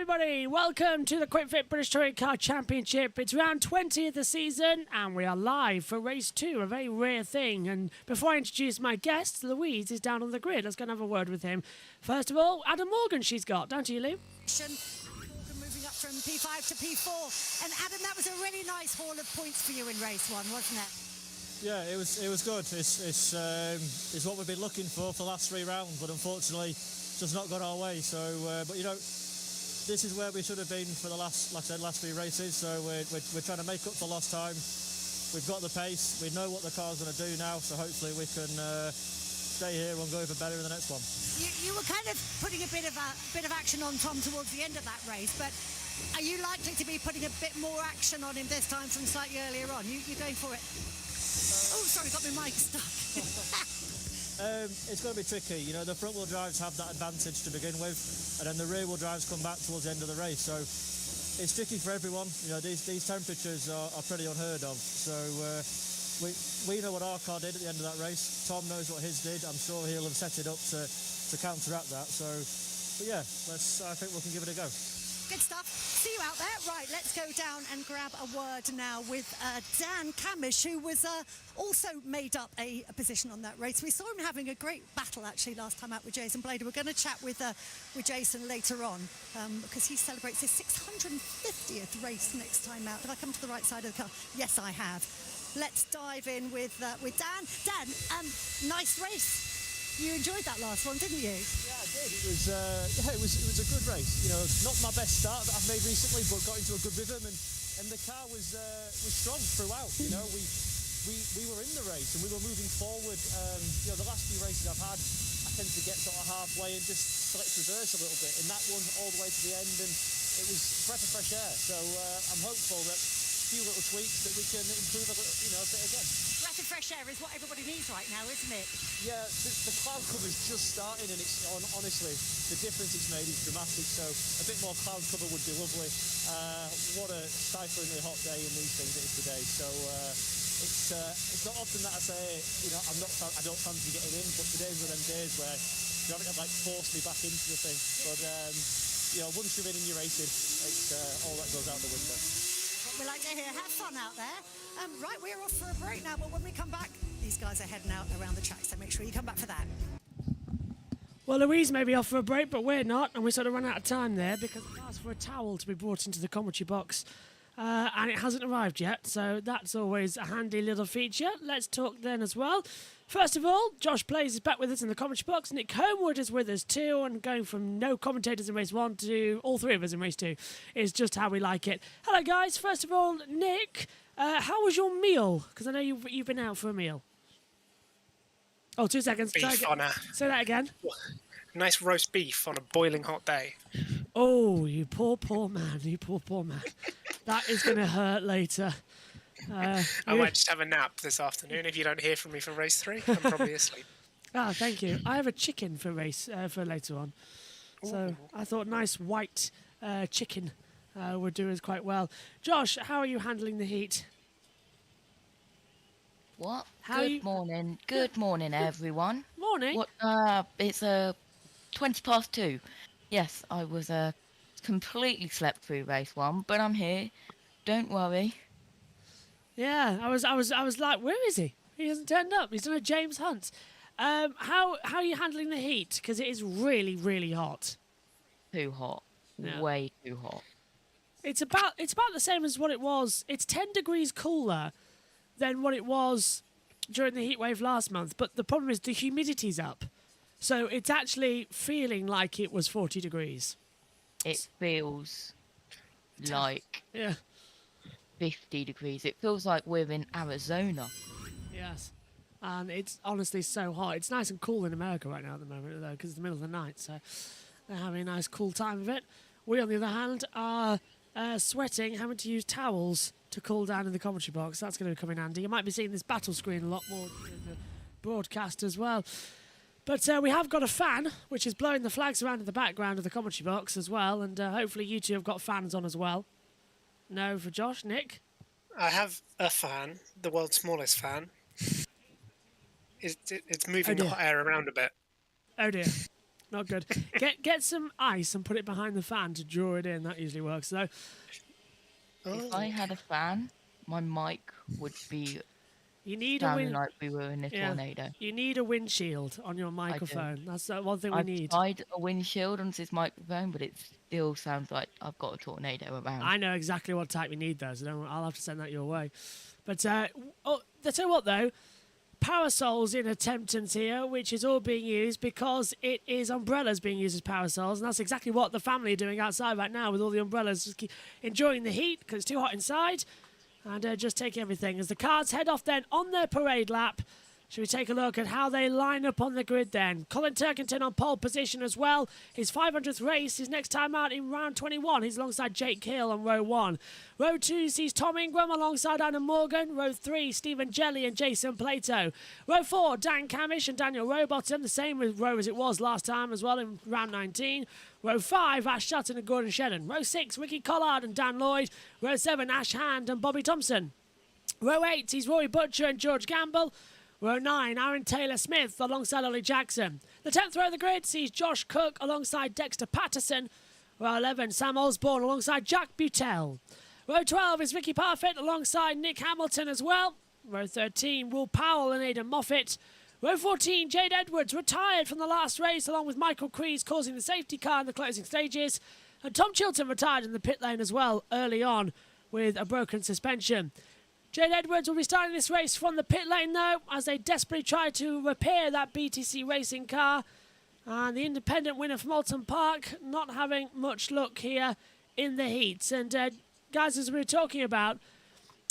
everybody, welcome to the Quick Fit British Touring Car Championship. It's round 20 of the season and we are live for race 2, a very rare thing. And before I introduce my guest, Louise is down on the grid. Let's go and have a word with him. First of all, Adam Morgan she's got, don't you, Lou? Morgan moving up from P5 to P4. And Adam, that was a really nice haul of points for you in race 1, wasn't it? Yeah, it was good. It's what we've been looking for the last 3 rounds, but unfortunately just not got our way. So, but you know, this is where we should have been for the last, like I said, last 3 races. So we're trying to make up for lost time. We've got the pace. We know what the car's going to do now. So hopefully we can stay here and go even better in the next one. You were kind of putting a bit of action on Tom towards the end of that race, but are you likely to be putting a bit more action on him this time from slightly earlier on? You're going for it? Oh, sorry, got my mic stuck. It's going to be tricky. You know, the front-wheel drives have that advantage to begin with, and then the rear-wheel drives come back towards the end of the race. So it's tricky for everyone. You know, these temperatures are pretty unheard of. So we know what our car did at the end of that race. Tom knows what his did. I'm sure he'll have set it up to counteract that. So, but yeah, I think we can give it a go. Good stuff. See you out there. Right, let's go down and grab a word now with Dan Camish, who was also made up a position on that race. We saw him having a great battle, actually, last time out with Jason Blader. We're going to chat with Jason later on because he celebrates his 650th race next time out. Did I come to the right side of the car? Yes, I have. Let's dive in with Dan. Dan, nice race. You enjoyed that last one, didn't you? Yeah, I did. It was a good race. You know, not my best start that I've made recently, but got into a good rhythm, and the car was strong throughout. You know, we were in the race and we were moving forward. You know, the last few races I've had, I tend to get sort of halfway and just select reverse a little bit, and that one all the way to the end, and it was a breath of fresh air. So I'm hopeful that a few little tweaks that we can improve a bit again. Breath of fresh air is what everybody needs right now, isn't it? Yeah, the cloud cover's just starting, and it's honestly the difference it's made is dramatic. So a bit more cloud cover would be lovely. What a stiflingly hot day in these things it is today. So it's not often that I say, you know, I don't fancy getting in, but today's one of them days where you haven't like forced me back into the thing. But you know, once you're in and you're racing, it's all that goes out the window. We like to hear. Have fun out there. Right, we're off for a break now, but when we come back, these guys are heading out around the track, so make sure you come back for that. Well, Louise may be off for a break, but we're not, and we sort of run out of time there because I asked for a towel to be brought into the commentary box, and it hasn't arrived yet, so that's always a handy little feature. Let's talk then as well. First of all, Josh Plays is back with us in the commentary box. Nick Homewood is with us too, and going from no commentators in race 1 to all 3 of us in race 2 is just how we like it. Hello, guys. First of all, Nick, how was your meal? Because I know you've been out for a meal. Oh, 2 seconds. Say that again. Nice roast beef on a boiling hot day. Oh, you poor man. You poor man. That is going to hurt later. I might just have a nap this afternoon. If you don't hear from me for race 3, I'm probably asleep. Ah, thank you. I have a chicken for race for later on. So I thought nice white chicken would do us quite well. Josh, how are you handling the heat? What? Good morning. Good morning, everyone. Morning. What? It's 20 past 2. Yes, I was completely slept through race 1, but I'm here. Don't worry. Yeah, I was like, where is he? He hasn't turned up. He's done a James Hunt. How are you handling the heat? Because it is really, really hot. Too hot. Yeah. Way too hot. It's about the same as what it was. It's 10 degrees cooler than what it was during the heat wave last month. But the problem is the humidity's up. So it's actually feeling like it was 40 degrees. It feels like 50 degrees. It feels like we're in Arizona. Yes. And it's honestly so hot. It's nice and cool in America right now at the moment, though, because it's the middle of the night. So they're having a nice, cool time of it. We, on the other hand, are sweating, having to use towels to cool down in the commentary box. That's going to come in handy. You might be seeing this battle screen a lot more in the broadcast as well. But we have got a fan, which is blowing the flags around in the background of the commentary box as well. And hopefully you two have got fans on as well. No for Josh. Nick? I have a fan, the world's smallest fan. It's moving the hot air around a bit. Oh dear. not good. Get some ice and put it behind the fan to draw it in. That usually works. So If I had a fan, my mic would be you need sounding like we were in a tornado. You need a windshield on your microphone. That's the one thing we need. I've tried a windshield on this microphone, but it still sounds like I've got a tornado around. I know exactly what type you need, though, so I'll have to send that your way. But I tell you what, though, parasols in Tempton's here, which is all being used because it is umbrellas being used as parasols, and that's exactly what the family are doing outside right now with all the umbrellas, just enjoying the heat because it's too hot inside, and just taking everything. As the cars head off then on their parade lap, should we take a look at how they line up on the grid then? Colin Turkington on pole position as well. His 500th race, his next time out in round 21. He's alongside Jake Hill on row 1. Row 2 sees Tom Ingram alongside Anna Morgan. Row 3, Stephen Jelly and Jason Plato. Row 4, Dan Camish and Daniel Rowbottom. The same row as it was last time as well in round 19. Row 5, Ash Sutton and Gordon Shedden. Row 6, Ricky Collard and Dan Lloyd. Row 7, Ash Hand and Bobby Thompson. Row 8 sees Rory Butcher and George Gamble. Row 9, Aaron Taylor-Smith alongside Ollie Jackson. The 10th row of the grid sees Josh Cook alongside Dexter Patterson. Row 11, Sam Osborne alongside Jack Butel. Row 12 is Ricky Parfit alongside Nick Hamilton as well. Row 13, Will Powell and Aidan Moffat. Row 14, Jade Edwards retired from the last race along with Michael Crees causing the safety car in the closing stages. And Tom Chilton retired in the pit lane as well early on with a broken suspension. Jade Edwards will be starting this race from the pit lane though, as they desperately try to repair that BTC racing car. And the independent winner from Alton Park not having much luck here in the heats. And guys, as we were talking about,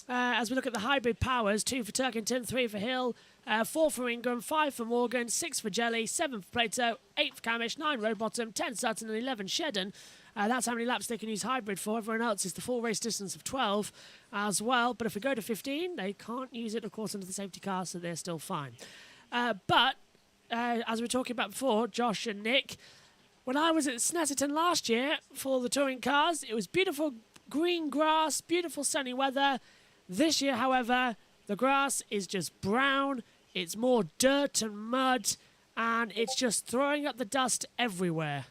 as we look at the hybrid powers, 2 for Turkington, 3 for Hill, 4 for Ingram, 5 for Morgan, 6 for Jelly, 7 for Plato, 8 for Camish, 9 Rowbottom, 10 Sutton and 11 Shedden. That's how many laps they can use hybrid for. Everyone else is the full race distance of 12 as well. But if we go to 15, they can't use it, of course, under the safety car, so they're still fine. But as we were talking about before, Josh and Nick, when I was at Snetterton last year for the touring cars, it was beautiful green grass, beautiful sunny weather. This year, however, the grass is just brown. It's more dirt and mud, and it's just throwing up the dust everywhere.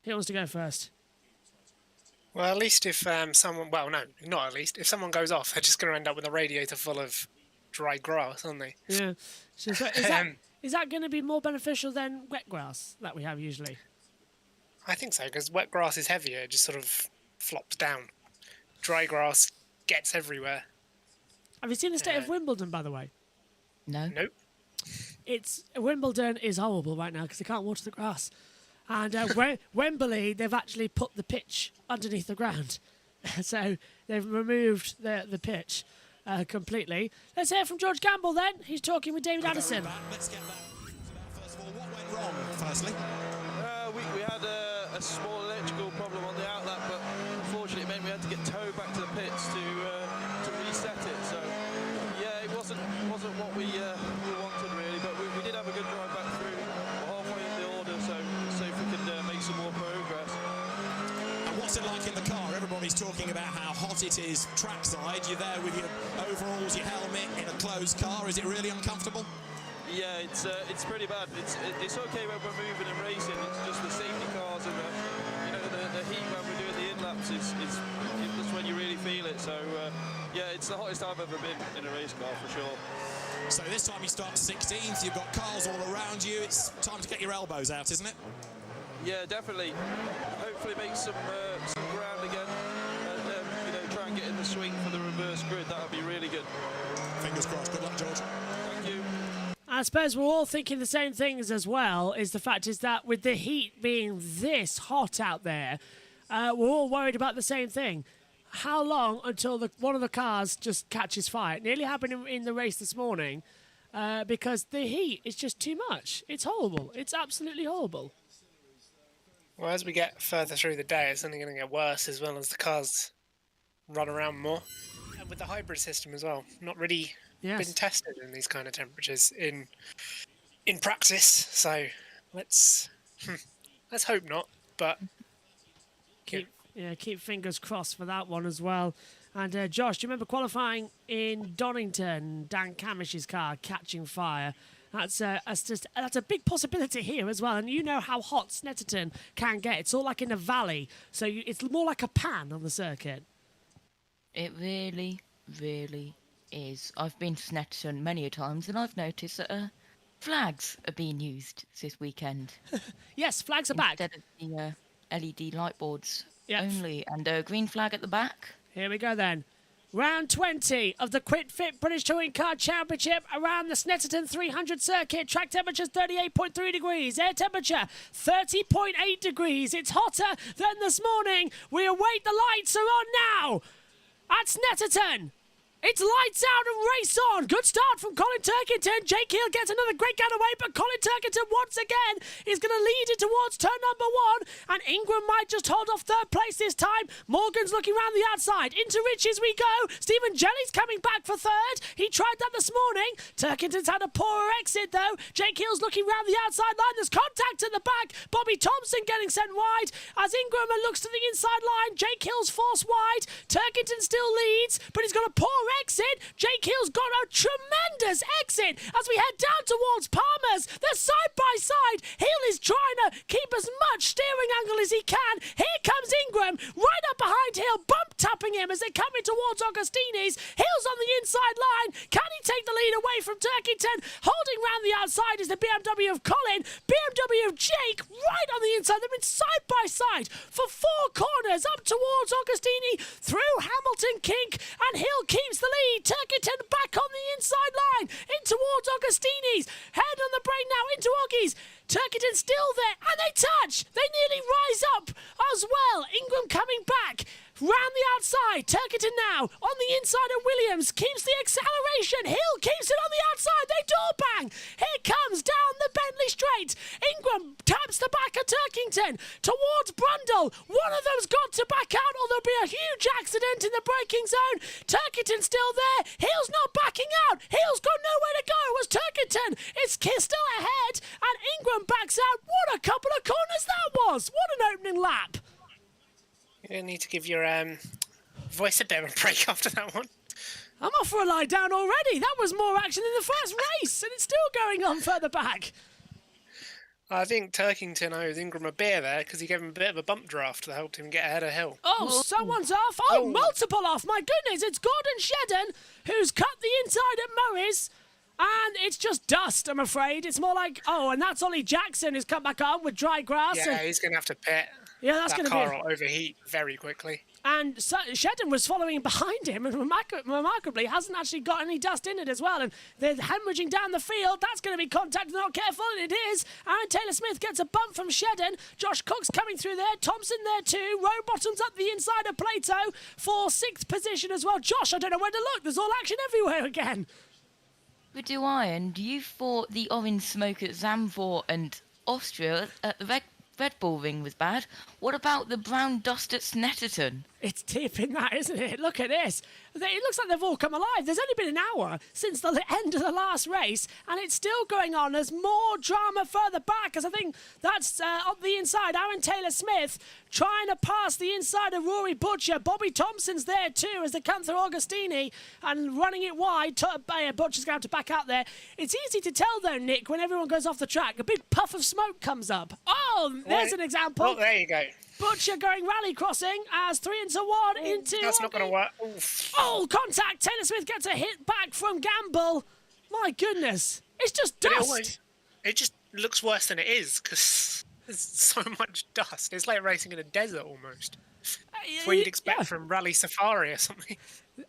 Who wants to go first? Well, at least if someone... Well, no, not at least. If someone goes off, they're just going to end up with a radiator full of dry grass, aren't they? Yeah. So is that going to be more beneficial than wet grass that we have usually? I think so, because wet grass is heavier. It just sort of flops down. Dry grass gets everywhere. Have you seen the state of Wimbledon, by the way? No. Nope. Wimbledon is horrible right now because they can't water the grass. And Wembley, they've actually put the pitch underneath the ground. So they've removed the pitch completely. Let's hear from George Gamble then. He's talking with David Addison. Let's get back. First of all, what went wrong, firstly? We had a small electrical problem on the outlap, but unfortunately it meant we had to get towed back to the pits to reset it. So yeah, it wasn't what we wanted really, but we did have a good drive back through. We're halfway in the order, so see if we can make some more progress. And what's it like in the car? Everybody's talking about how hot it is trackside. You're there with your overalls, your helmet, in a closed car. Is it really uncomfortable? Yeah, it's pretty bad. It's okay when we're moving and racing. It's just the safety cars and the heat when we're doing the in-laps is that's when you really feel it. So yeah, it's the hottest I've ever been in a race car for sure. So this time you start 16th, you've got cars all around you. It's time to get your elbows out, isn't it? Yeah, definitely. Hopefully make some ground again and try and get in the swing for the reverse grid. That would be really good. Fingers crossed. Good luck, George. Thank you. I suppose we're all thinking the same things as well, is the fact is that with the heat being this hot out there, we're all worried about the same thing. How long until one of the cars just catches fire? It nearly happened in the race this morning because the heat is just too much. It's horrible. It's absolutely horrible. Well, as we get further through the day, it's only going to get worse as well as the cars run around more. And with the hybrid system as well, not really been tested in these kind of temperatures in practice. So let's hope not. But keep fingers crossed for that one as well. And Josh, do you remember qualifying in Donington? Dan Camish's car catching fire. That's a big possibility here as well. And you know how hot Snetterton can get. It's all like in a valley, so it's more like a pan on the circuit. It really, really is. I've been to Snetterton many a times, and I've noticed that flags are being used this weekend. Yes, flags are back. Instead of the LED light boards Yep. only, and a green flag at the back. Here we go then. Round 20 of the Quit Fit British Touring Car Championship around the Snetterton 300 circuit. Track temperature 38.3 degrees. Air temperature 30.8 degrees. It's hotter than this morning. We await the lights are on now at Snetterton. It's lights out and race on. Good start from Colin Turkington. Jake Hill gets another great getaway, but Colin Turkington once again is going to lead it towards turn number 1. And Ingram might just hold off third place this time. Morgan's looking round the outside. Into Rich as we go. Stephen Jelly's coming back for third. He tried that this morning. Turkington's had a poorer exit though. Jake Hill's looking round the outside line. There's contact at the back. Bobby Thompson getting sent wide. As Ingram looks to the inside line. Jake Hill's forced wide. Turkington still leads, but he's got a poor exit. Jake Hill's got a tremendous exit as we head down towards Palmer's. They're side by side. Hill is trying to keep as much steering angle as he can. Here comes Ingram right up behind Hill, bump tapping him as they're coming towards Augustini's. Hill's on the inside line. Can he take the lead away from Turkington? Holding round the outside is the BMW of Colin. BMW of Jake right on the inside. They've been side by side for 4 corners up towards Augustini through Hamilton Kink, and Hill keeps the lead. Turkington back on the inside line in towards Augustini's. Head on the brake now into Oggies. Turkington still there, and they touch. They nearly rise up as well. Ingram coming back. Round the outside, Turkington now on the inside of Williams, keeps the acceleration. Hill keeps it on the outside. They door bang. Here comes down the Bentley straight. Ingram taps the back of Turkington towards Brundle. One of them's got to back out, or there'll be a huge accident in the braking zone. Turkington's still there. Hill's not backing out. Hill's got nowhere to go. It was Turkington. It's still ahead, and Ingram backs out. What a couple of corners that was. What an opening lap. You need to give your voice a bit of a break after that one. I'm off for a lie down already. That was more action than the first race, and it's still going on further back. I think Turkington owes Ingram a beer there because he gave him a bit of a bump draft that helped him get ahead of Hill. Oh, someone's off. Oh, multiple off. My goodness, it's Gordon Shedden who's cut the inside at Murray's. And it's just dust, I'm afraid. It's more like, and that's Ollie Jackson who's come back on with dry grass. Yeah, he's going to have to pit. Yeah, that's going to be... That car will overheat very quickly. And Shedden was following behind him and remarkably hasn't actually got any dust in it as well. And they're hemorrhaging down the field. That's going to be contact if they're not careful, and it is. Aaron Taylor-Smith gets a bump from Shedden. Josh Cook's coming through there. Thompson there too. Rowbottom's up the inside of Plato for 6th position as well. Josh, I don't know where to look. There's all action everywhere again. But do I, and you thought the orange smoke at Zandvoort and Austria at the Red Bull Ring was bad. What about the brown dust at Snetterton? It's tipping that, isn't it? Look at this. It looks like they've all come alive. There's only been an hour since the end of the last race, and it's still going on. There's more drama further back, as I think that's up the inside. Aaron Taylor-Smith trying to pass the inside of Rory Butcher. Bobby Thompson's there too as they come through Augustini and running it wide. Butcher's going to have to back out there. It's easy to tell, though, Nick, when everyone goes off the track. A big puff of smoke comes up. Oh, there's an example. Oh, there you go. Butcher going rally crossing as 3 into 1 into... That's not going to work. Oof. Oh, contact. Taylor-Smith gets a hit back from Gamble. My goodness. It's just dust. It just looks worse than it is because there's so much dust. It's like racing in a desert almost. It's what you'd expect from Rally Safari or something.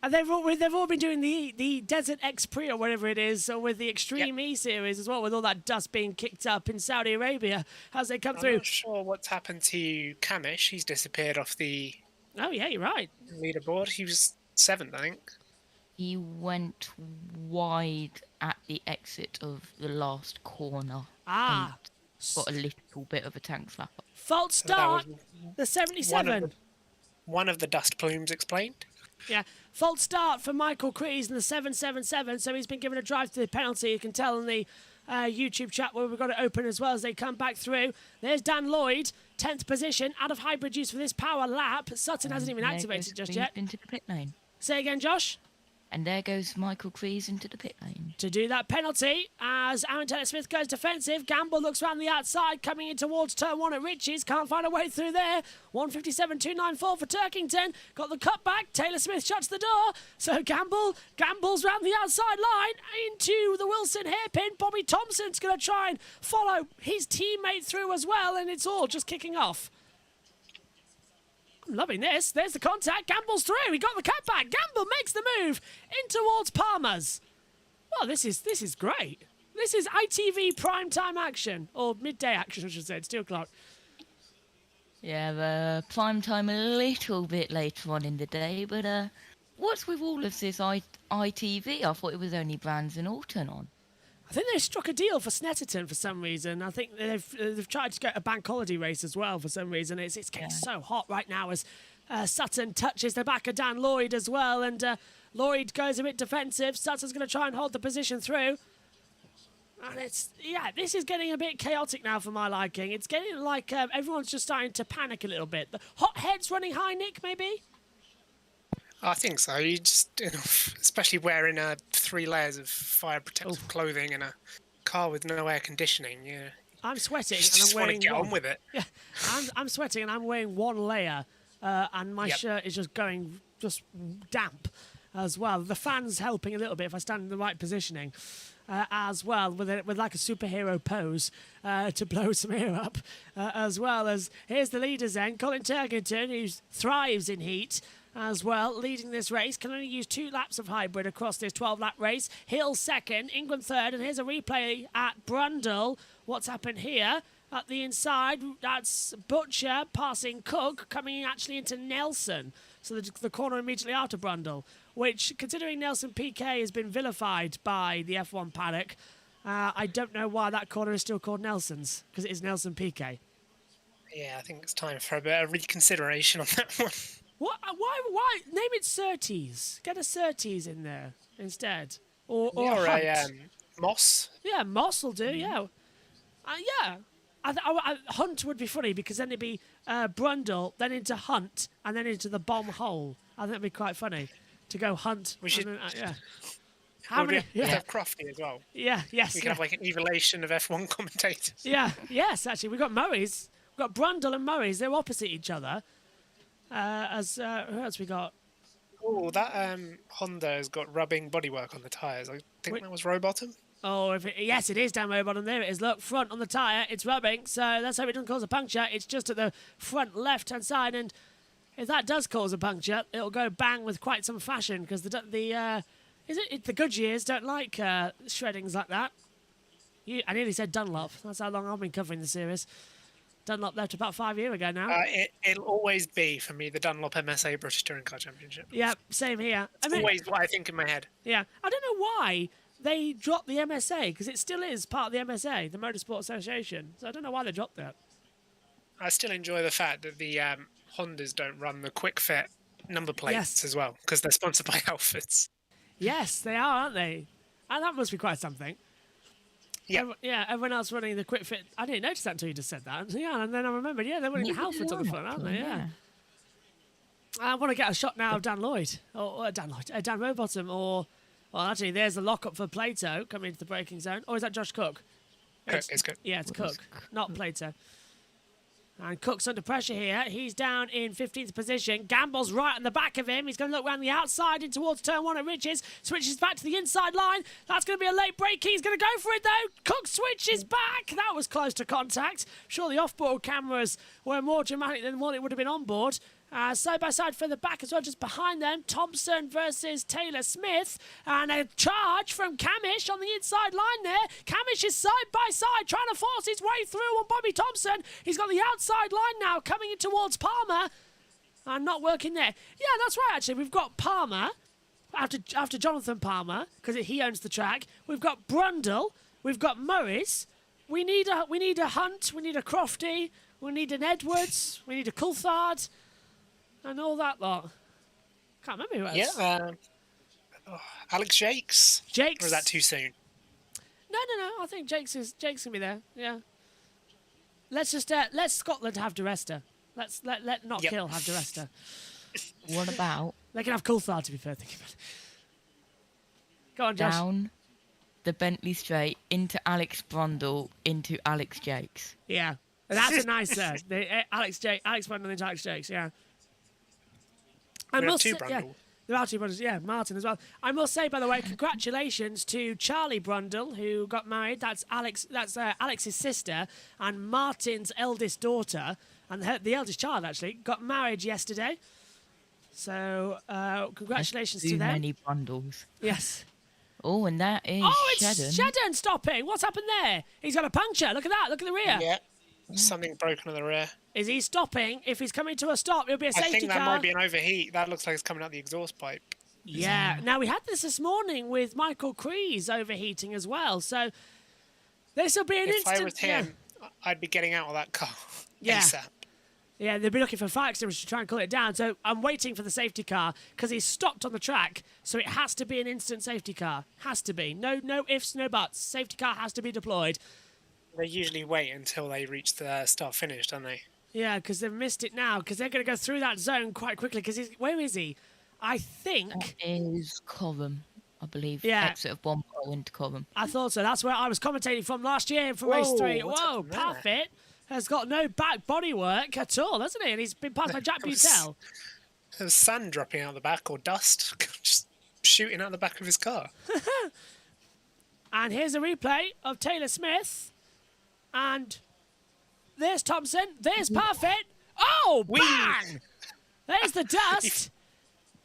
They've all been doing the Desert X Prix or whatever it is, or with the Extreme E Series as well, with all that dust being kicked up in Saudi Arabia as they come through. I'm not sure what's happened to Kamish. He's disappeared off the... Oh, yeah, you're right. Leaderboard. He was 7th, I think. He went wide at the exit of the last corner. Ah. Got a little bit of a tank slap. False start. The 77. One of the dust plumes explained. Yeah, false start for Michael Crees in the 777, so he's been given a drive to the penalty. You can tell in the YouTube chat where we've got it open as well as they come back through. There's Dan Lloyd, 10th position, out of hybrid use for this power lap. Sutton hasn't even activated just yet. Into the pit lane. Say again, Josh? And there goes Michael Crees into the pit lane. To do that penalty, as Aaron Taylor-Smith goes defensive, Gamble looks round the outside, coming in towards turn 1 at Ritchie's, can't find a way through there. 157.294 for Turkington, got the cutback, Taylor-Smith shuts the door, so Gamble's round the outside line, into the Wilson hairpin. Bobby Thompson's going to try and follow his teammate through as well, and it's all just kicking off. I'm loving this. There's the contact. Gamble's through. He got the cutback. Gamble makes the move in towards Palmer's. Well, this is great. This is ITV primetime action, or midday action, I should say. It's 2 o'clock. Yeah, the prime time a little bit later on in the day, but what's with all of this ITV? I thought it was only Brands and Alton on. I think they struck a deal for Snetterton for some reason. I think they've tried to get a bank holiday race as well for some reason. It's getting so hot right now as Sutton touches the back of Dan Lloyd as well, and Lloyd goes a bit defensive. Sutton's going to try and hold the position through. And this is getting a bit chaotic now for my liking. It's getting like everyone's just starting to panic a little bit. The hot heads running high, Nick, maybe? I think so. You just, especially wearing 3 layers of fire protective clothing and a car with no air conditioning. Yeah, I'm sweating you and just I'm wearing want to get on with it. Yeah, I'm sweating and I'm wearing 1 layer, and my shirt is just going damp as well. The fan's helping a little bit if I stand in the right positioning. As well, with like a superhero pose to blow some air up, as well as here's the leaders then, Colin Turkington, who thrives in heat as well, leading this race, can only use 2 laps of hybrid across this 12-lap race. Hill second, Ingram third, and here's a replay at Brundle. What's happened here? At the inside, that's Butcher passing Cook, coming actually into Nelson. So the corner immediately after Brundle, which, considering Nelson PK has been vilified by the F1 paddock, I don't know why that corner is still called Nelson's, because it is Nelson PK. Yeah, I think it's time for a bit of reconsideration on that one. What? Why? Name it Surtees. Get a Surtees in there instead. Or Hunt. A Moss. Yeah, Moss will do, yeah. Hunt would be funny because then it'd be Brundle, then into Hunt, and then into the bomb hole. I think it'd be quite funny to go Hunt. We should. Yeah. How many? We have Crofty as well. Yeah. Yes. We can have like an evolution of F1 commentators. Yeah. Yes. Actually, we've got Murray's. We've got Brundle and Murray's. They're opposite each other. Who else we got? Oh, that Honda has got rubbing bodywork on the tyres. I think that was Rowbottom. Oh, yes, it is down Rowbottom. There it is. Look, front on the tyre. It's rubbing, so let's hope it doesn't cause a puncture. It's just at the front left-hand side, and if that does cause a puncture, it'll go bang with quite some fashion, because the Goodyears don't like shreddings like that. I nearly said Dunlop. That's how long I've been covering the series. Dunlop left about 5 years ago now. It'll always be, for me, the Dunlop MSA British Touring Car Championship. Yeah, same here. It's always what I think in my head. Yeah, I don't know why they dropped the MSA, because it still is part of the MSA, the Motorsport Association. So I don't know why they dropped that. I still enjoy the fact that the Hondas don't run the quick fit number plates as well, because they're sponsored by Alfords. Yes, they are, aren't they? And that must be quite something. Yeah, everyone else running the quick fit. I didn't notice that until you just said that. Yeah, and then I remembered, they're running Halfords on the front, aren't they? Yeah. I want to get a shot now of Dan Lloyd. Dan Rowbottom, well, actually, there's the lock-up for Plato coming into the braking zone. Or is that Josh Cook? It's Cook. Yeah, it's Cook, not Plato. And Cook's under pressure here. He's down in 15th position. Gamble's right on the back of him. He's going to look around the outside in towards turn 1 at Ridges. Switches back to the inside line. That's going to be a late break. He's going to go for it, though. Cook switches back. That was close to contact. Sure, the off-board cameras were more dramatic than what it would have been on board. Side by side further back as well, just behind them. Thompson versus Taylor Smith, and a charge from Camish on the inside line there. Camish is side by side trying to force his way through on Bobby Thompson. He's got the outside line now coming in towards Palmer, and not working there. Yeah, that's right, actually. We've got Palmer after Jonathan Palmer, because he owns the track. We've got Brundle. We've got Morris. We need a Hunt. We need a Crofty. We need an Edwards. We need a Coulthard. And all that lot. Can't remember who else. Yeah, Alex Jakes. Jakes. Or is that too soon? No. I think Jakes can be there. Yeah. Let's just let Scotland have DeResta. Let not Kill have DeResta. What about? They can have Coulthard, to be fair. Thinking about it. Go on, Josh. Down the Bentley Straight into Alex Brundle into Alex Jakes. Yeah. That's a nice Alex Brundle into Alex Jakes, yeah. I We have must two say, yeah, Brundle. there are two brothers, yeah, Martin as well. I must say, by the way, congratulations to Charlie Brundle, who got married. That's Alex's sister and Martin's eldest daughter, and the eldest child, actually, got married yesterday. So, congratulations to them. Too many Brundles. Yes. Oh, and that is it's Shedden. Shedden stopping. What's happened there? He's got a puncture. Look at that. Look at the rear. Yeah. Something broken at the rear. Is he stopping? If he's coming to a stop, it'll be a safety car. I think that might be an overheat. That looks like it's coming out the exhaust pipe. Yeah. Now, we had this morning with Michael Crees overheating as well. So this will be an instant. If I was him, I'd be getting out of that car ASAP. Yeah, they'll be looking for fire extinguishers to try and cool it down. So I'm waiting for the safety car because he's stopped on the track. So it has to be an instant safety car. Has to be. No ifs, no buts. Safety car has to be deployed. They usually wait until they reach the start-finish, don't they? Yeah, because they've missed it now because they're going to go through that zone quite quickly because where is he? I think... That is Cobham, I believe. Yeah. Exit of Bombay into Cobham. I thought so. That's where I was commentating from last year from race 3. Whoa, Parfit has got no back bodywork at all, hasn't he? And he's been passed by Jack Butel. There was sand dropping out the back or dust just shooting out the back of his car. And here's a replay of Taylor Smith. And there's Thompson. There's Parfit. Oh, bang! There's the dust.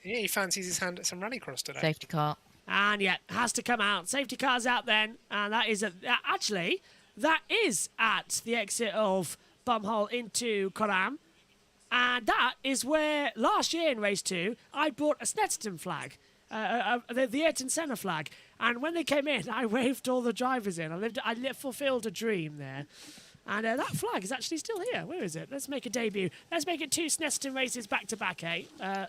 He fancies his hand at some rallycross today. Safety car. And yeah, has to come out. Safety car's out then. And that is actually, that is at the exit of Bumhole into Coram. And that is where last year in race 2, I brought a Snetterton flag. The Ayrton Senna flag. And when they came in, I waved all the drivers in. I fulfilled a dream there. And that flag is actually still here. Where is it? Let's make a debut. Let's make it 2 Snetterton races back-to-back, eh?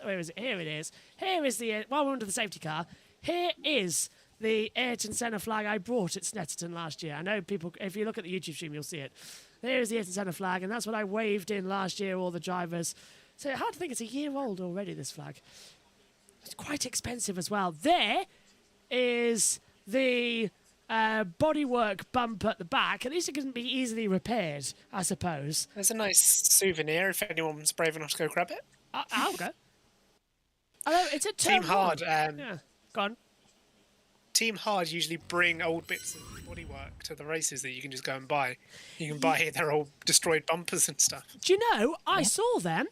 Where is it? Here it is. Here is the... While we're under the safety car, here is the Ayrton Senna flag I brought at Snetterton last year. I know people... If you look at the YouTube stream, you'll see it. There is the Ayrton Senna flag, and that's what I waved in last year, all the drivers. So hard to think it's a year old already, this flag. It's quite expensive as well. There is the bodywork bump at the back. At least it can be easily repaired, I suppose. There's a nice souvenir if anyone's brave enough to go grab it. I'll go. Although it's a Team Hard. Yeah, go on. Team Hard usually bring old bits of bodywork to the races that you can just go and buy. You can buy their old destroyed bumpers and stuff. Do you know, I saw them.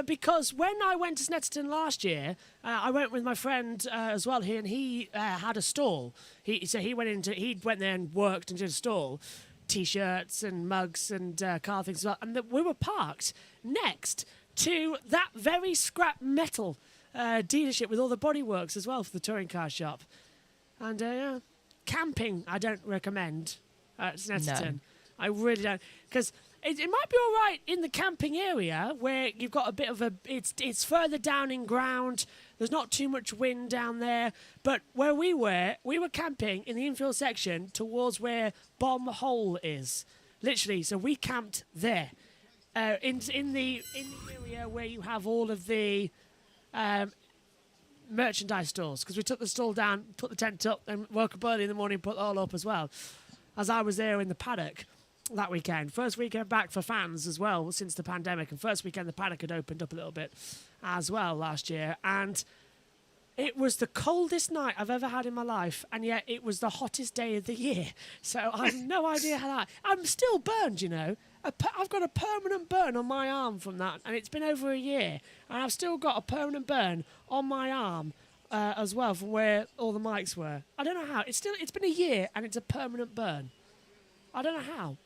Because when I went to Snetterton last year, I went with my friend as well here, and he had a stall. He went there and worked and did a stall, T-shirts and mugs and car things as well. And we were parked next to that very scrap metal dealership with all the bodyworks as well for the touring car shop. And camping, I don't recommend at Snetterton. No. I really don't, because it might be all right in the camping area where you've got a bit of it's further down in ground. There's not too much wind down there. But where we were camping in the infield section towards where Bomb Hole is, literally. So we camped there, in the area where you have all of the merchandise stores, because we took the stall down, put the tent up, and woke up early in the morning, put it all up as well. As I was there in the paddock that weekend. First weekend back for fans as well since the pandemic, and first weekend the paddock had opened up a little bit as well last year, and it was the coldest night I've ever had in my life, and yet it was the hottest day of the year. So I have no idea how that... I'm still burned, you know. I've got a permanent burn on my arm from that, and it's been over a year, and I've still got a permanent burn on my arm as well from where all the mics were. I don't know how. It's been a year, and it's a permanent burn. I don't know how.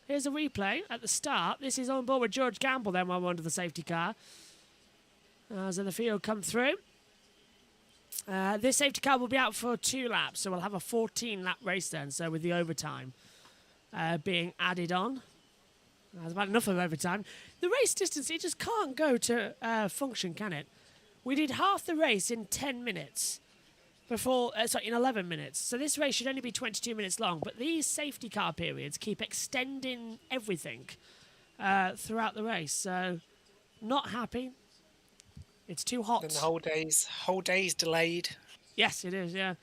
Here's a replay at the start. This is on board with George Gamble then while we're under the safety car. As the field come through. This safety car will be out for 2 laps, so we'll have a 14-lap race then, so with the overtime being added on. There's about enough of overtime. The race distance, it just can't go to function, can it? We did half the race in 10 minutes. In 11 minutes. So this race should only be 22 minutes long, but these safety car periods keep extending everything throughout the race. So, not happy. It's too hot. And the whole day's delayed. Yes, it is, yeah.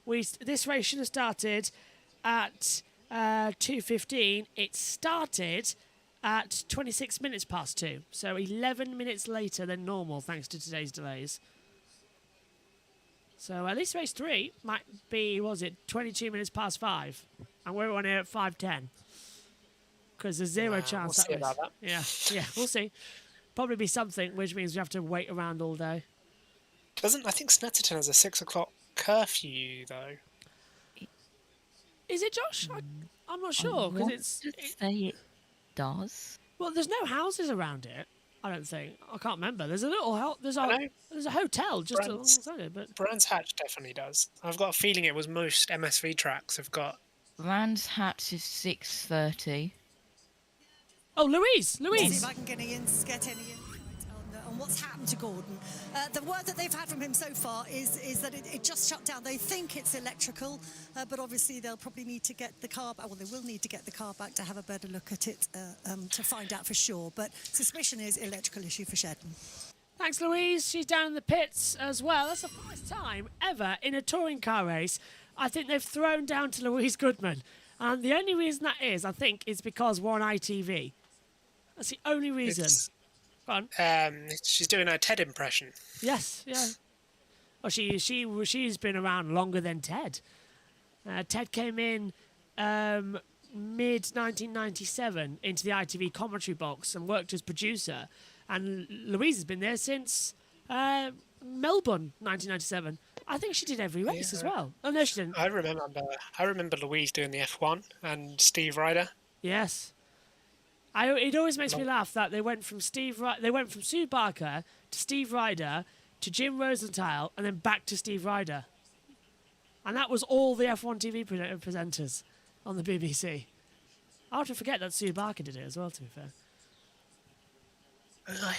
This race should have started at 2:15. It started at 26 minutes past 2, so 11 minutes later than normal thanks to today's delays. So at least race 3 might be, 22 minutes past 5, and we're on here at 5:10. Because there's zero chance we'll see about that. Yeah, we'll see. Probably be something, which means we have to wait around all day. I think Snetterton has a 6 o'clock curfew though. Is it, Josh? I'm not sure because say it does. Well, there's no houses around it. I don't think. I can't remember. There's a little there's a hotel just alongside it, but Brands Hatch definitely does. I've got a feeling it was most MSV tracks have got. Brands Hatch is 6:30. Oh, Louise! See if I can get any insight on what's happened to Gordon. The word that they've had from him so far is that it just shut down. They think it's electrical, but obviously they'll probably need to get the car back. Well, they will need to get the car back to have a better look at it to find out for sure. But suspicion is electrical issue for Shedden. Thanks, Louise. She's down in the pits as well. That's the first time ever in a touring car race I think they've thrown down to Louise Goodman. And the only reason that is, I think, is because we're on ITV. That's the only reason. Go on. She's doing her Ted impression. Yes, yeah. Well, she's been around longer than Ted. Ted came in mid-1997 into the ITV commentary box and worked as producer. And Louise has been there since Melbourne, 1997. I think she did every race as well. Oh, no, she didn't. I remember Louise doing the F1 and Steve Ryder. Yes. It always makes me laugh that they went from Sue Barker to Steve Ryder to Jim Rosenthal and then back to Steve Ryder. And that was all the F1 TV presenters on the BBC. I often forget that Sue Barker did it as well, to be fair.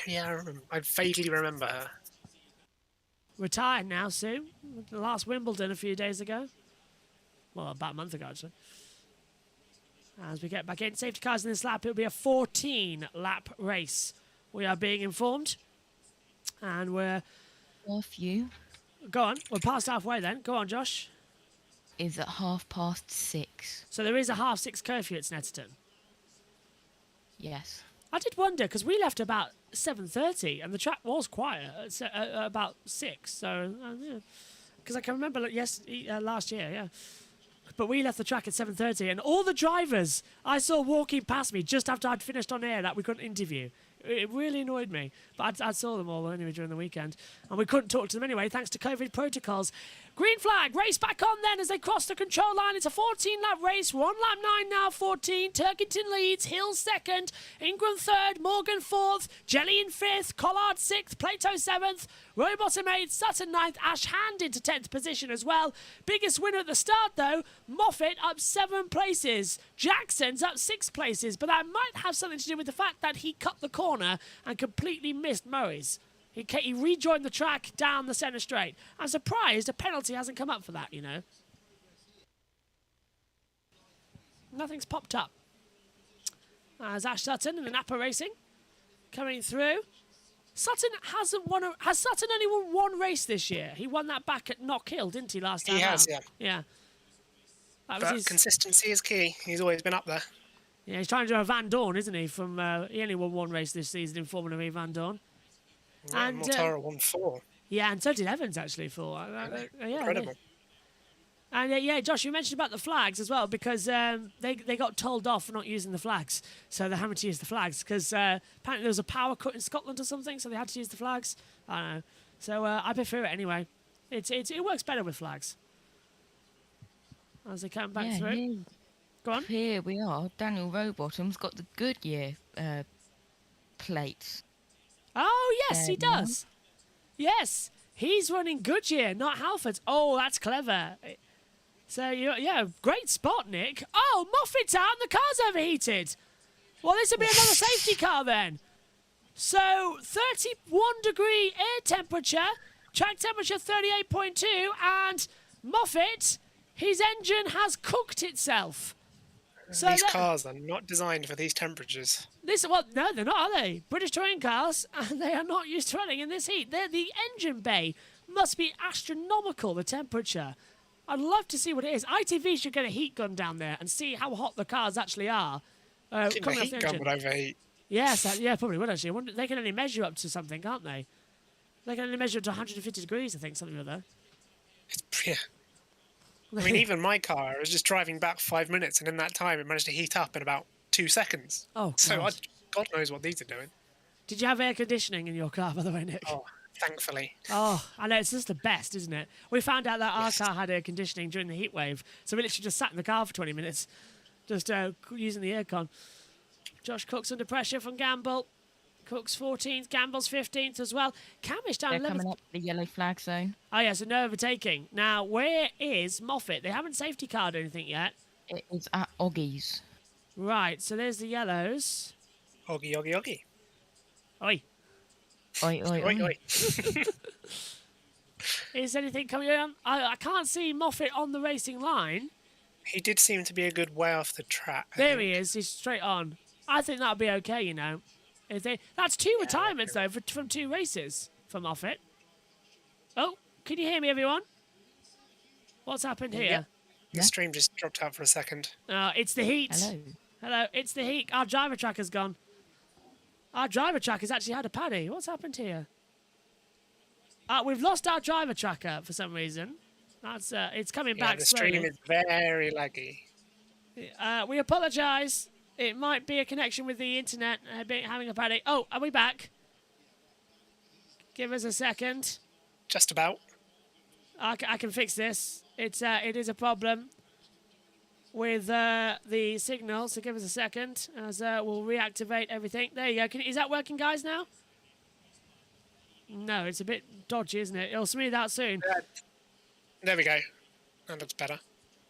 Yeah, I remember. I vaguely remember her. Retired now, Sue. The last Wimbledon a few days ago. Well, about a month ago, actually. As we get back in, safety cars in this lap, it'll be a 14-lap race. We are being informed. And we're... Curfew. Go on. We're past halfway then. Go on, Josh. Is at 6:30. So there is a 6:30 curfew at Snetterton. Yes. I did wonder, because we left about 7:30 and the track was quiet at about 6. So, yeah. Because I can remember last year, yeah. But we left the track at 7:30 and all the drivers I saw walking past me just after I'd finished on air that we couldn't interview. It really annoyed me. But I saw them all anyway during the weekend. And we couldn't talk to them anyway thanks to COVID protocols. Green flag, race back on then as they cross the control line. It's a 14-lap race. 1 lap 9 now, 14. Turkington leads, Hill second, Ingram third, Morgan fourth, Jelly in fifth, Collard sixth, Plato seventh, Rowbottom 8th, Sutton 9th, Ash Hand into 10th position as well. Biggest winner at the start though, Moffat up 7 places. Jackson's up 6 places, but that might have something to do with the fact that he cut the corner and completely missed Murray's. He rejoined the track down the centre straight. I'm surprised a penalty hasn't come up for that, you know. Nothing's popped up. As Ash Sutton in the Napa Racing coming through. Sutton has Sutton only won 1 race this year? He won that back at Knockhill, didn't he, last time? He has, out? yeah. Yeah. But consistency is key. He's always been up there. Yeah, he's trying to do a Van Dorn, isn't he? He only won 1 race this season in Formula E Van Dorn. Yeah, and Mortara won 4. Yeah, and so did Evans actually 4. Incredible. And yeah, Josh, you mentioned about the flags as well because they got told off for not using the flags, so they're having to use the flags because apparently there was a power cut in Scotland or something, so they had to use the flags. I don't know. So I prefer it anyway. It works better with flags. As they come back through. Here, Go on. Here we are. Daniel Rowbottom's got the Goodyear plates. Oh, yes, he does. Yes, he's running Goodyear, not Halfords. Oh, that's clever. So, yeah, great spot, Nick. Oh, Moffat's out and the car's overheated. Well, this will be another safety car then. So, 31-degree air temperature, track temperature 38.2, and Moffat, his engine has cooked itself. So these cars are not designed for these temperatures. No, they're not, are they? British touring cars, and they are not used to running in this heat. The engine bay must be astronomical, the temperature. I'd love to see what it is. ITV should get a heat gun down there and see how hot the cars actually are. I think the heat gun would overheat. Yes, yeah, probably would actually. I wonder, they can only measure up to something, can't they? They can only measure up to 150 degrees, I think, something like that. Yeah. I mean, even my car, I was just driving back 5 minutes, and in that time, it managed to heat up in about 2 seconds. Oh, God. So God knows what these are doing. Did you have air conditioning in your car, by the way, Nick? Oh, thankfully. Oh, I know, it's just the best, isn't it? We found out that our car had air conditioning during the heat wave, so we literally just sat in the car for 20 minutes, just using the aircon. Josh Cook's under pressure from Gamble. Cook's 14th, Gamble's 15th as well. Camish down 11th. They're coming up the yellow flag zone. Oh, yeah, so no overtaking. Now, where is Moffat? They haven't safety card or anything yet. It is at Oggy's. Right, so there's the yellows. Oggy, oggy, oggy. Oi. Oi, oi, Oi, oi. oi. Is anything coming on? I can't see Moffat on the racing line. He did seem to be a good way off the track. There he is. He's straight on. I think that'll be okay, you know. That's 2 retirements, though, from 2 races for Moffat. Oh, can you hear me, everyone? What's happened here? Yeah. The stream just dropped out for a second. It's the heat. Hello. Hello, it's the heat. Our driver tracker's gone. Our driver tracker's actually had a paddy. What's happened here? We've lost our driver tracker for some reason. That's it's coming back the slowly. stream is very laggy. We apologise. It might be a connection with the internet having a paddy. Oh, are we back? Give us a second. Just about. I can fix this. It is a problem with the signal, so give us a second as we'll reactivate everything. There you go. Is that working, guys, now? No, it's a bit dodgy, isn't it? It'll smooth out soon. There we go. That looks better.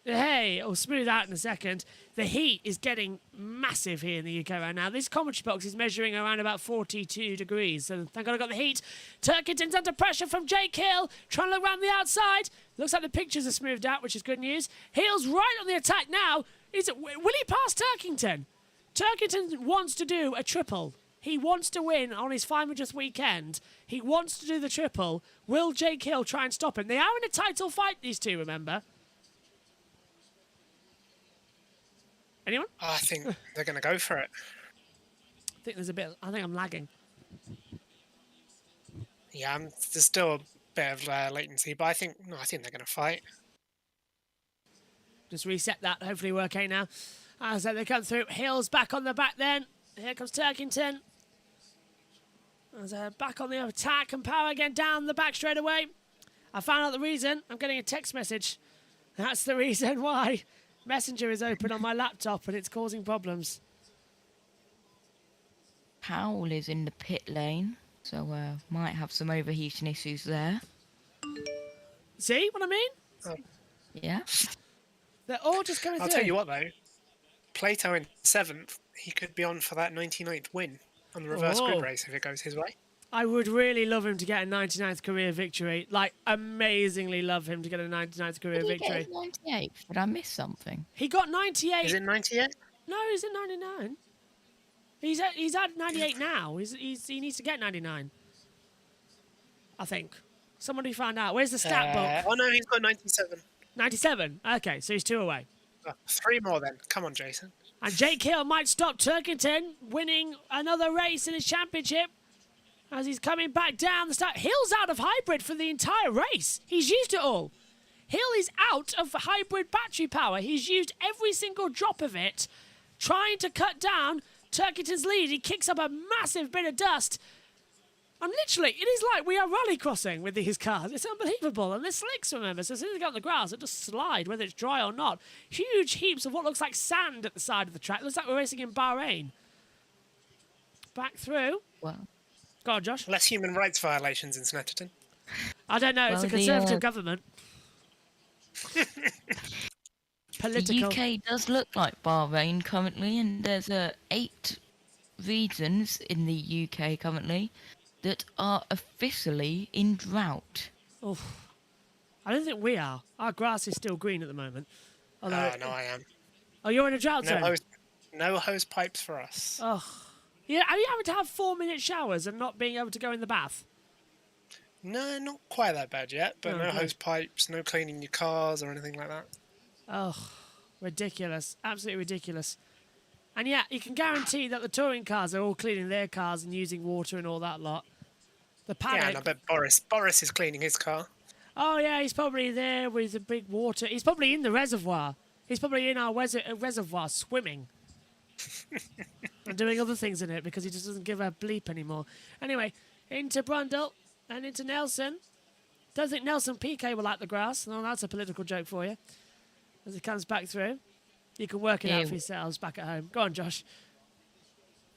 Hey, it'll smooth out in a second. The heat is getting massive here in the UK right now. This commentary box is measuring around about 42 degrees. So thank God I got the heat. Turkington's under pressure from Jake Hill, trying to look around the outside. Looks like the pictures are smoothed out, which is good news. Hill's right on the attack now. Will he pass Turkington? Turkington wants to do a triple. He wants to win on his 500th weekend. He wants to do the triple. Will Jake Hill try and stop him? They are in a title fight, these two, remember? Anyone? I think they're going to go for it. I think I'm lagging. Yeah, there's still a bit of latency, but I think they're going to fight. Just reset that. Hopefully we're okay now. As they come through, Hill's back on the back then. Here comes Turkington. As back on the attack and power again down the back straight away. I found out the reason. I'm getting a text message. That's the reason why. Messenger is open on my laptop and it's causing problems. Powell is in the pit lane, so might have some overheating issues there. See what I mean? Oh. Yeah. They're all just coming I'll through. tell you what, though. Plato in 7th, he could be on for that 99th win on the reverse grid race if it goes his way. I would really love him to get a 99th career victory. Like, amazingly love him to get a 99th career victory. Did he get 98? Did I miss something? He got 98. Is it 98? No, he's at 99. He's at 98 now. He needs to get 99. I think. Somebody found out. Where's the stat book? Oh, no, he's got 97. 97? Okay, so he's 2 away. Oh, 3 more then. Come on, Jason. And Jake Hill might stop Turkington winning another race in his championship as he's coming back down the start. Hill's out of hybrid for the entire race. He's used it all. Hill is out of hybrid battery power. He's used every single drop of it, trying to cut down Turkington's lead. He kicks up a massive bit of dust. And literally, it is like we are rallycrossing with these cars. It's unbelievable. And they're slicks, remember. So as soon as they get on the grass, it just slide, whether it's dry or not. Huge heaps of what looks like sand at the side of the track. Looks like we're racing in Bahrain. Back through. Well, Go on, Josh. Less human rights violations in Snetterton. I don't know. It's a Conservative government. Political. The UK does look like Bahrain currently, and there's 8 regions in the UK currently that are officially in drought. Oh, I don't think we are. Our grass is still green at the moment. Although, No, I am. Oh, you're in a drought zone? No hose pipes for us. Oh. Yeah, are you having to have 4-minute showers and not being able to go in the bath? No, not quite that bad yet, but Oh, no good. hose pipes, no cleaning your cars or anything like that. Oh, ridiculous. Absolutely ridiculous. And yeah, you can guarantee that the touring cars are all cleaning their cars and using water and all that lot. The paddock. Yeah, and I bet Boris is cleaning his car. Oh yeah, he's probably there with the big water. He's probably in the reservoir. He's probably in our reservoir swimming. And doing other things in it because he just doesn't give a bleep anymore. Anyway, into Brundle and into Nelson. Don't think Nelson PK will like the grass. No, that's a political joke for you. As he comes back through. You can work it out for yourselves back at home. Go on, Josh.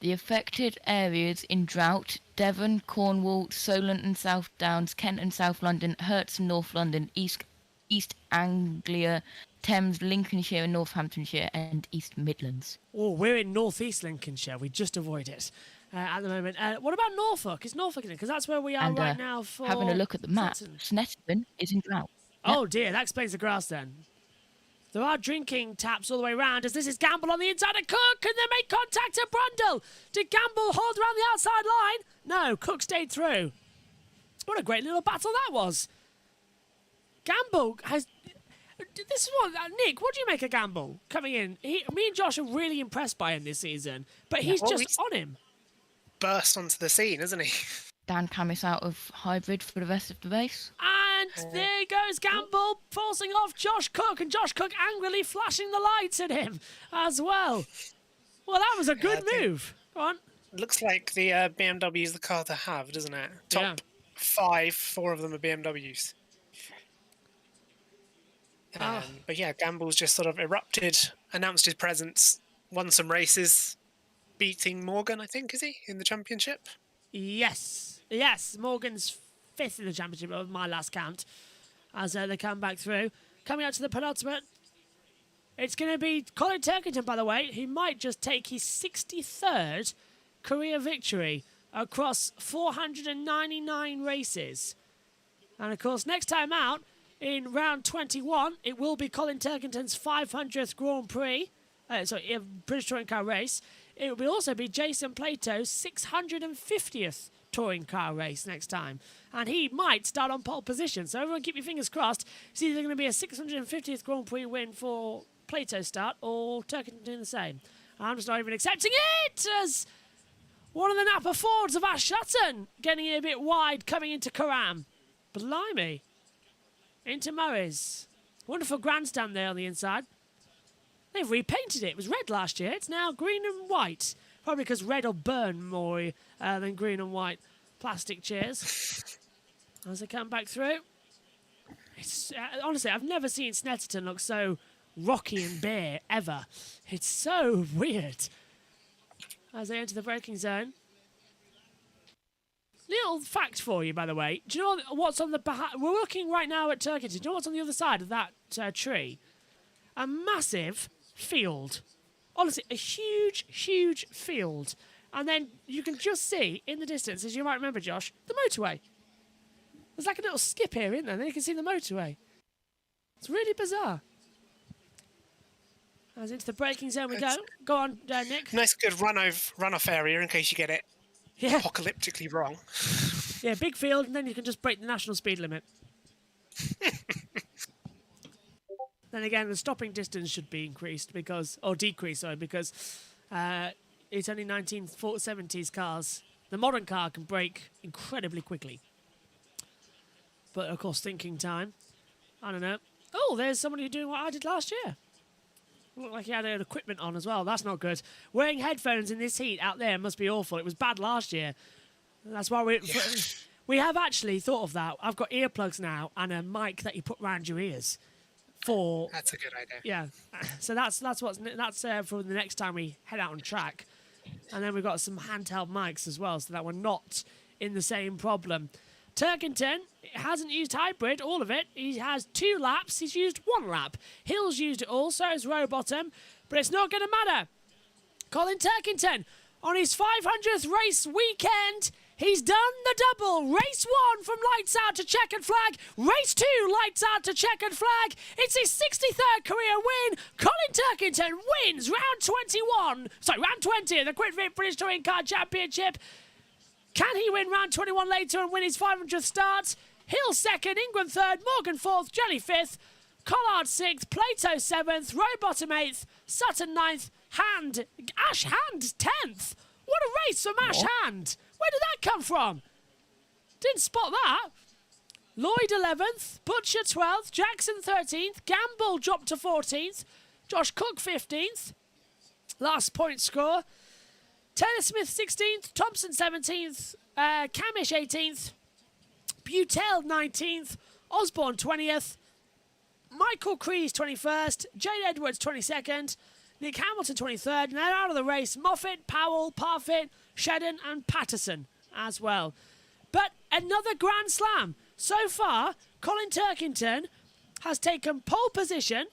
The affected areas in drought: Devon, Cornwall, Solent and South Downs, Kent and South London, Herts and North London, East Anglia, Thames, Lincolnshire and Northamptonshire, and East Midlands. Oh, we're in North East Lincolnshire. We just avoid it at the moment. What about Norfolk? Is Norfolk in it? Because that's where we are right now for... Having a look at the map, Snetterton is in drought. Oh dear, that explains the grass then. There are drinking taps all the way around as this is Gamble on the inside of Cook and they make contact at Brundle. Did Gamble hold around the outside line? No, Cook stayed through. What a great little battle that was. Gamble has... This is what... Nick, what do you make of Gamble coming in? Me and Josh are really impressed by him this season, but he's just on him. Burst onto the scene, isn't he? Dan Camis out of hybrid for the rest of the race. And there goes Gamble forcing off Josh Cook, and Josh Cook angrily flashing the lights at him as well. Well, that was a good move. Go on. Looks like the BMW is the car to have, doesn't it? Top 4 of them are BMWs. But yeah, Gamble's just sort of erupted, announced his presence, won some races, beating Morgan, I think, is he, in the championship? Yes, Morgan's 5th in the championship of my last count as they come back through. Coming out to the penultimate, it's going to be Colin Turkington, by the way. He might just take his 63rd career victory across 499 races. And of course, next time out, in round 21, it will be Colin Turkington's 500th Grand Prix, British Touring Car race. It will also be Jason Plato's 650th touring car race next time. And he might start on pole position. So everyone keep your fingers crossed. It's either going to be a 650th Grand Prix win for Plato's start or Turkington doing the same. I'm just not even accepting it as one of the Napa Fords of Ash Sutton getting it a bit wide coming into Karam. Blimey. Into Murray's. Wonderful grandstand there on the inside. They've repainted it. It was red last year. It's now green and white. Probably because red will burn more than green and white plastic chairs. As they come back through. It's, honestly, I've never seen Snetterton look so rocky and bare, ever. It's so weird. As they enter the braking zone. Little fact for you, by the way. Do you know what's on the... We're looking right now at Turkington. Do you know what's on the other side of that tree? A massive field. Honestly, a huge, huge field. And then you can just see in the distance, as you might remember, Josh, the motorway. There's like a little skip here, isn't there? And then you can see the motorway. It's really bizarre. As into the braking zone we go. Go on, Nick. Nice good run-off area in case you get it apocalyptically wrong. Yeah, big field, and then you can just break the national speed limit. Then again, the stopping distance should be increased because it's only 1970s cars. The modern car can brake incredibly quickly. But of course, thinking time. I don't know. Oh, there's somebody doing what I did last year. Looked like he had equipment on as well. That's not good. Wearing headphones in this heat out there must be awful. It was bad last year. That's why we have actually thought of that. I've got earplugs now and a mic that you put around your ears. That's a good idea. Yeah, so that's for the next time we head out on track, and then we've got some handheld mics as well, so that we're not in the same problem. Turkington hasn't used hybrid, all of it. He has 2 laps. He's used 1 lap. Hill's used it all, so has Rowbottom, but it's not going to matter. Colin Turkington on his 500th race weekend. He's done the double. Race 1 from lights out to checkered flag. Race 2, lights out to checkered flag. It's his 63rd career win. Colin Turkington wins round 20 of the Quick Fit British Touring Car Championship. Can he win round 21 later and win his 500th start? Hill second, Ingram third, Morgan fourth, Jelly fifth, Collard sixth, Plato seventh, Rowbottom 8th, Sutton 9th, Ash Hand 10th. What a race from Ash Hand. Where did that come from? Didn't spot that. Lloyd 11th, Butcher 12th, Jackson 13th, Gamble dropped to 14th, Josh Cook 15th. Last point score. Taylor Smith 16th, Thompson 17th, Camish 18th, Butel 19th, Osborne 20th, Michael Crees 21st, Jade Edwards 22nd, Nick Hamilton 23rd, and then out of the race, Moffat, Powell, Parfit, Shedden and Patterson as well. But another Grand Slam. So far, Colin Turkington has taken pole position,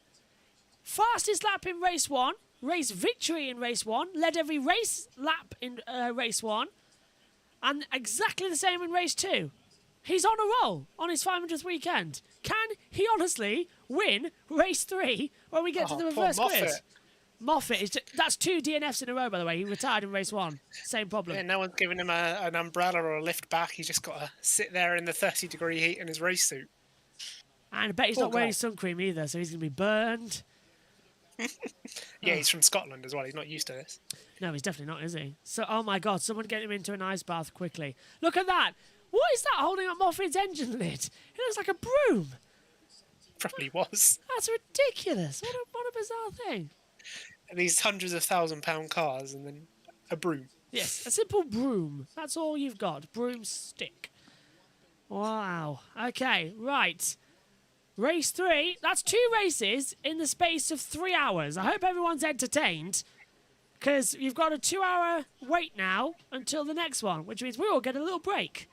fastest lap in race 1, race victory in race 1, led every race lap in race 1, and exactly the same in race 2. He's on a roll on his 500th weekend. Can he honestly win race 3 when we get to the reverse grid? Moffat is that's 2 DNFs in a row, by the way. He retired in race 1. Same problem. Yeah, no one's giving him an umbrella or a lift back. He's just got to sit there in the 30-degree heat in his race suit. And I bet he's not wearing sun cream either, so he's going to be burned. Yeah, he's from Scotland as well. He's not used to this. No, he's definitely not, is he? So, oh my God, someone get him into an ice bath quickly. Look at that. What is that holding up Moffat's engine lid? It looks like a broom. Probably was. That's ridiculous. What a bizarre thing. These hundreds of £1,000 cars and then a broom. Yes, a simple broom. That's all you've got. Broomstick. Wow. Okay, right. Race 3. That's 2 races in the space of 3 hours. I hope everyone's entertained, because you've got a 2-hour wait now until the next one, which means we all get a little break,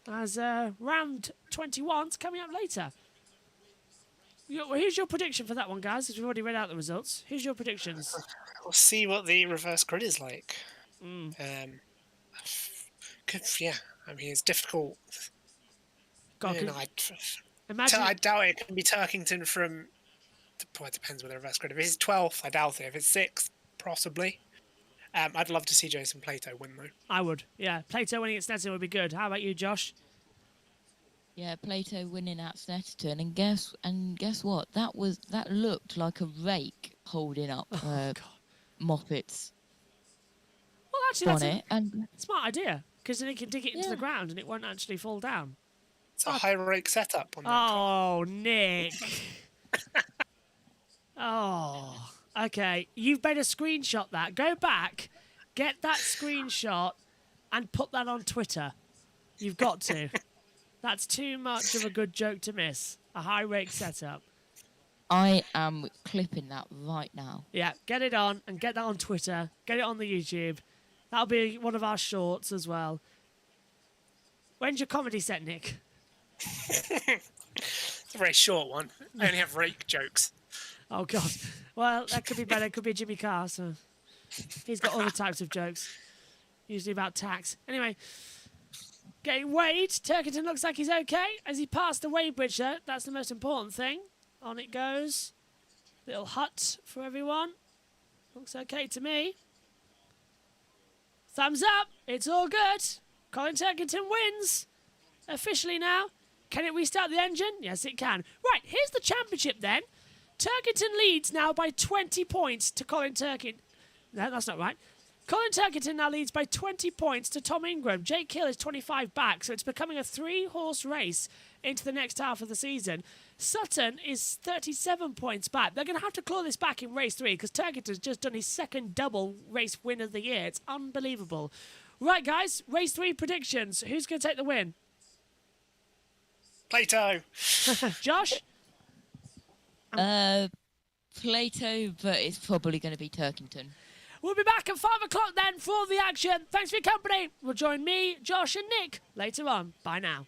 as round 21's coming up later. Who's your prediction for that one, guys? Because we've already read out the results. Who's your predictions? We'll see what the reverse grid is like. Yeah, I mean, it's difficult. God, Imagine... I doubt it can be Turkington from... Well, it depends with the reverse grid. If it's 12th, I doubt it. If it's 6th, possibly. I'd love to see Jason Plato win, though. I would, yeah. Plato winning at Snetterton would be good. How about you, Josh? Yeah, Plato winning at Snetterton, and guess what? That looked like a rake holding up Moffat's well, actually, bonnet. That's a smart idea, because then he can dig it into the ground and it won't actually fall down. It's a high rake setup on that car. Nick. Oh, okay. You've better screenshot that. Go back, get that screenshot, and put that on Twitter. You've got to. That's too much of a good joke to miss. A high rake setup. I am clipping that right now. Yeah, get it on and get that on Twitter. Get it on the YouTube. That'll be one of our shorts as well. When's your comedy set, Nick? It's a very short one. I only have rake jokes. Oh, God. Well, that could be better. It could be Jimmy Carr, so he's got other types of jokes, usually about tax. Anyway, getting weighed. Turkington looks like he's okay as he passed the weigh bridge there. That's the most important thing. On it goes. Little hut for everyone. Looks okay to me. Thumbs up. It's all good. Colin Turkington wins. Officially now. Can it restart the engine? Yes, it can. Right, here's the championship then. Turkington leads now by 20 points to Colin Turkington. No, that's not right. Colin Turkington now leads by 20 points to Tom Ingram. Jake Hill is 25 back, so it's becoming a 3-horse race into the next half of the season. Sutton is 37 points back. They're going to have to claw this back in race 3 because Turkington's just done his second double race win of the year. It's unbelievable. Right, guys, race 3 predictions. Who's going to take the win? Plato. Josh? Plato, but it's probably going to be Turkington. We'll be back at 5 o'clock then for the action. Thanks for your company. We'll join me, Josh and Nick later on. Bye now.